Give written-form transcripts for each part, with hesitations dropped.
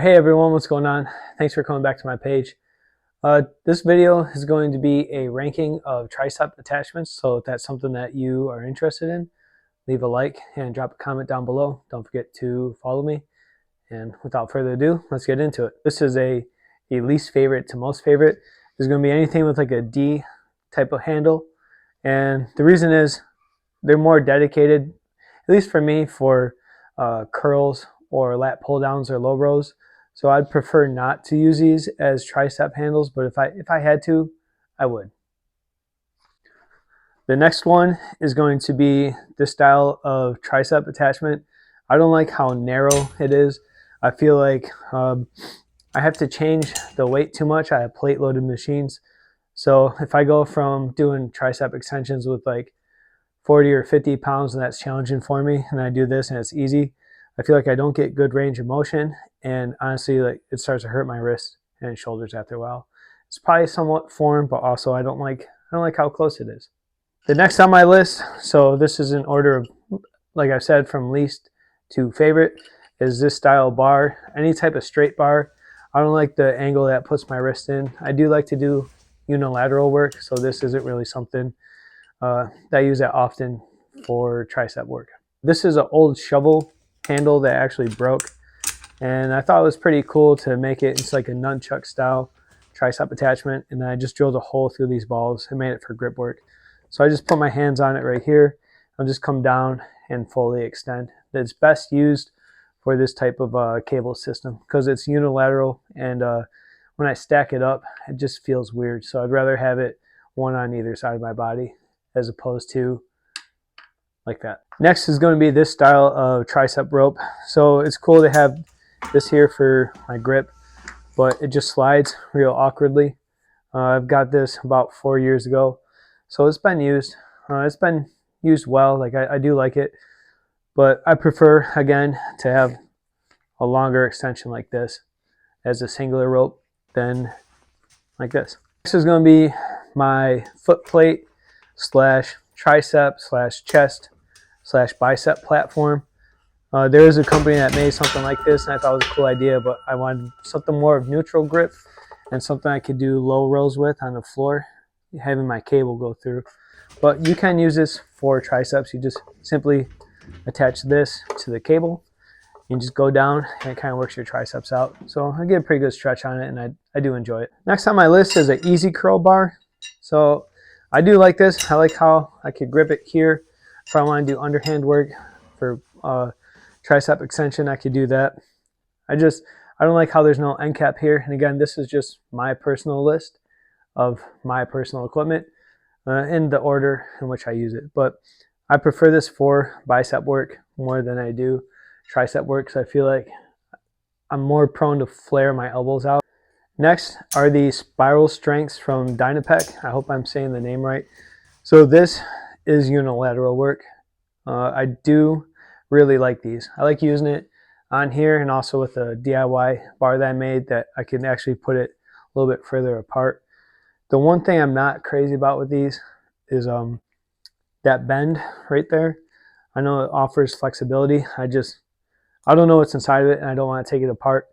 Hey everyone, what's going on? Thanks for coming back to my page. This video is going to be a ranking of tricep attachments, so if that's something that you are interested in, leave a like and drop a comment down below. Don't forget to follow me, and without further ado, let's get into it. This is a least favorite to most favorite. There's going to be anything with like a D type of handle, and the reason is they're more dedicated, at least for me, for curls or lat pull downs or low rows. So I'd prefer not to use these as tricep handles, but if I had to, I would. The next one is going to be this style of tricep attachment. I don't like how narrow it is. I feel like I have to change the weight too much. I have plate loaded machines. So if I go from doing tricep extensions with like 40 or 50 pounds and that's challenging for me, and I do this and it's easy, I feel like I don't get good range of motion, and honestly, like, it starts to hurt my wrists and shoulders after a while. It's probably somewhat foreign, but also I don't like how close it is. The next on my list, so this is in order of, like I said, from least to favorite, is this style bar. Any type of straight bar. I don't like the angle that puts my wrist in. I do like to do unilateral work, so this isn't really something that I use that often for tricep work. This is an old shovel handle that actually broke, and I thought it was pretty cool to make it. It's like a nunchuck style tricep attachment, and then I just drilled a hole through these balls and made it for grip work. So I just put my hands on it right here. I'll just come down and fully extend. It's best used for this type of cable system because it's unilateral, and when I stack it up, it just feels weird. So I'd rather have it one on either side of my body as opposed to like that. Next is going to be this style of tricep rope. So it's cool to have this here for my grip, but it just slides real awkwardly. I've got this about 4 years ago, so it's been used. It's been used well. Like I do like it, but I prefer, again, to have a longer extension like this as a singular rope than like this. This is going to be my foot plate slash tricep slash chest slash bicep platform. There is a company that made something like this, and I thought it was a cool idea, but I wanted something more of neutral grip and something I could do low rows with on the floor, having my cable go through. But you can use this for triceps. You just simply attach this to the cable. You just go down, and it kind of works your triceps out. So I get a pretty good stretch on it, and I do enjoy it. Next on my list is an easy curl bar. So I do like this. I like how I could grip it here. If I want to do underhand work for tricep extension, I could do that. I don't like how there's no end cap here. And again, this is just my personal list of my personal equipment in the order in which I use it. But I prefer this for bicep work more than I do tricep work, because I feel like I'm more prone to flare my elbows out. Next are the spiral strengths from Dynapec. I hope I'm saying the name right. So this is unilateral work. I do really like these. I like using it on here and also with a DIY bar that I made that I can actually put it a little bit further apart. The one thing I'm not crazy about with these is that bend right there. I know it offers flexibility. I don't know what's inside of it, and I don't want to take it apart.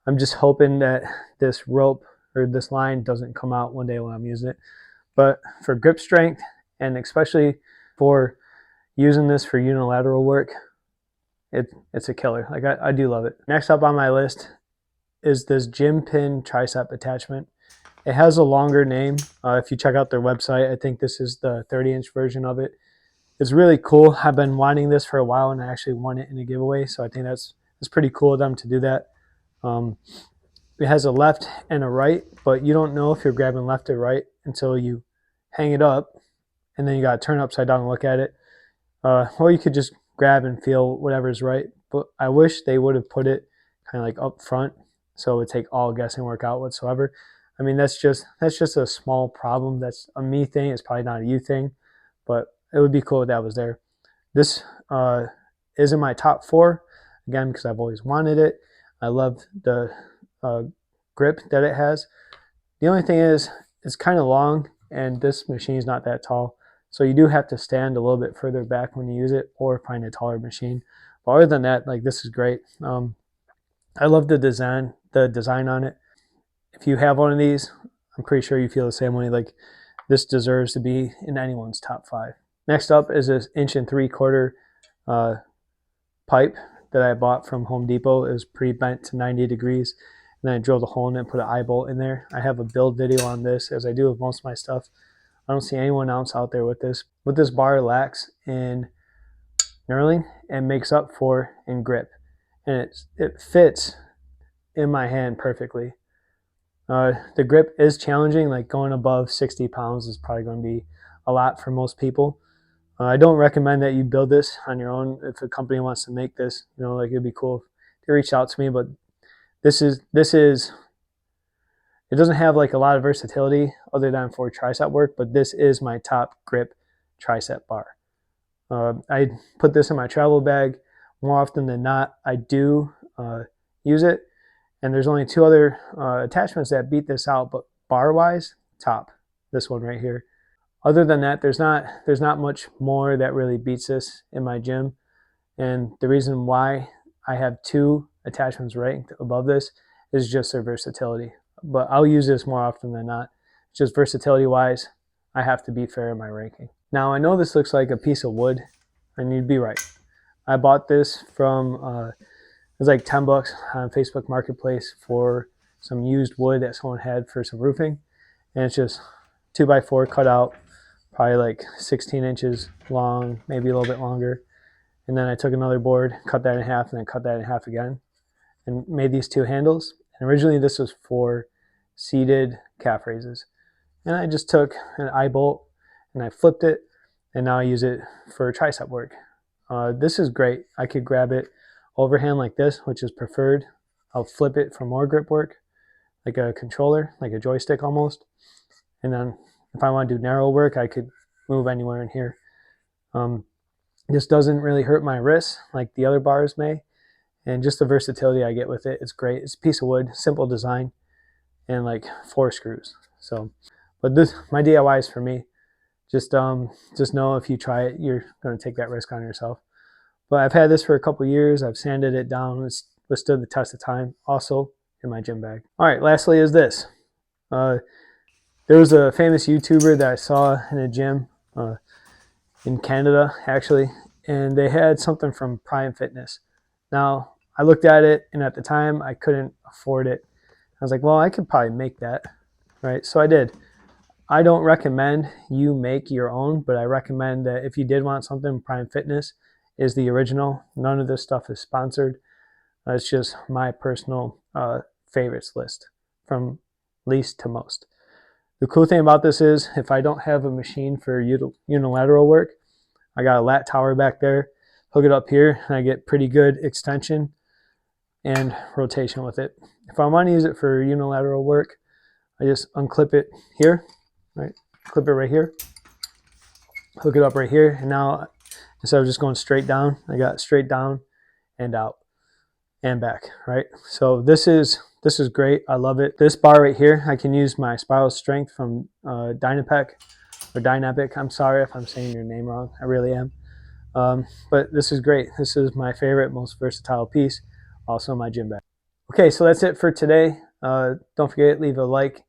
I'm just hoping that this rope or this line doesn't come out one day when I'm using it. But for grip strength, and especially for using this for unilateral work, it's a killer. Like I do love it. Next up on my list is this gym pin tricep attachment. It has a longer name. If you check out their website, I think this is the 30-inch version of it. It's really cool. I've been wanting this for a while, and I actually won it in a giveaway, so I think that's pretty cool of them to do that. It has a left and a right, but you don't know if you're grabbing left or right until you hang it up, and then you got to turn upside down and look at it. Or you could just grab and feel whatever's right. But I wish they would have put it kind of like up front, so it would take all guessing work out whatsoever. I mean, that's just a small problem. That's a me thing. It's probably not a you thing, but it would be cool if that was there. This is in my top 4, again, because I've always wanted it. I love the grip that it has. The only thing is it's kind of long, and this machine is not that tall. So you do have to stand a little bit further back when you use it, or find a taller machine. But other than that, like, this is great. I love the design on it. If you have one of these, I'm pretty sure you feel the same way. Like, this deserves to be in anyone's top 5. Next up is this 1.75" pipe that I bought from Home Depot. It was pre-bent to 90 degrees. And then I drilled a hole in it and put an eye bolt in there. I have a build video on this, as I do with most of my stuff. I don't see anyone else out there with this. What this bar lacks in knurling and makes up for in grip. And it fits in my hand perfectly. The grip is challenging. Like, going above 60 pounds is probably going to be a lot for most people. I don't recommend that you build this on your own. If a company wants to make this, like, it'd be cool if they reach out to me. But this is it doesn't have like a lot of versatility other than for tricep work, but this is my top grip tricep bar. I put this in my travel bag more often than not. I do use it, and there's only 2 other attachments that beat this out, but bar wise, top, this one right here. Other than that, there's not much more that really beats this in my gym. And the reason why I have 2 attachments ranked above this is just their versatility. But I'll use this more often than not. Just versatility wise, I have to be fair in my ranking. Now, I know this looks like a piece of wood, and you'd be right. I bought this from it was like $10 on Facebook Marketplace for some used wood that someone had for some roofing, and it's just 2x4 cut out, probably like 16 inches long, maybe a little bit longer. And then I took another board, cut that in half, and then cut that in half again, and made these 2 handles. And originally this was for seated calf raises. And I just took an eye bolt and I flipped it, and now I use it for tricep work. This is great. I could grab it overhand like this, which is preferred. I'll flip it for more grip work, like a controller, like a joystick almost. And then if I want to do narrow work, I could move anywhere in here. This doesn't really hurt my wrists like the other bars may, and just the versatility I get with it, it's great. It's a piece of wood, simple design, and like 4 screws. So, but this, my DIY is for me. Just know if you try it, you're going to take that risk on yourself. But I've had this for a couple years. I've sanded it down. It's withstood the test of time. Also in my gym bag. All right, lastly is this. There was a famous YouTuber that I saw in a gym in Canada, actually, and they had something from Prime Fitness. Now, I looked at it, and at the time, I couldn't afford it. I was like, well, I could probably make that, right? So I did. I don't recommend you make your own, but I recommend that if you did want something, Prime Fitness is the original. None of this stuff is sponsored. It's just my personal favorites list from least to most. The cool thing about this is if I don't have a machine for unilateral work, I got a lat tower back there, hook it up here, and I get pretty good extension and rotation with it. If I want to use it for unilateral work, I just unclip it here, right? Clip it right here, hook it up right here, and now instead of just going straight down, I got straight down and out and back, right? So this is great. I love it. This bar right here, I can use my spiral strength from Dynapec or Dynapic. I'm sorry if I'm saying your name wrong. I really am. But this is great. This is my favorite, most versatile piece. Also my gym bag. Okay, so that's it for today. Don't forget, leave a like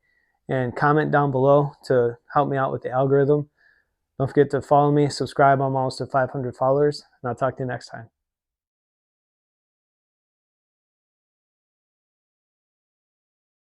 and comment down below to help me out with the algorithm. Don't forget to follow me, subscribe. I'm almost to 500 followers, and I'll talk to you next time.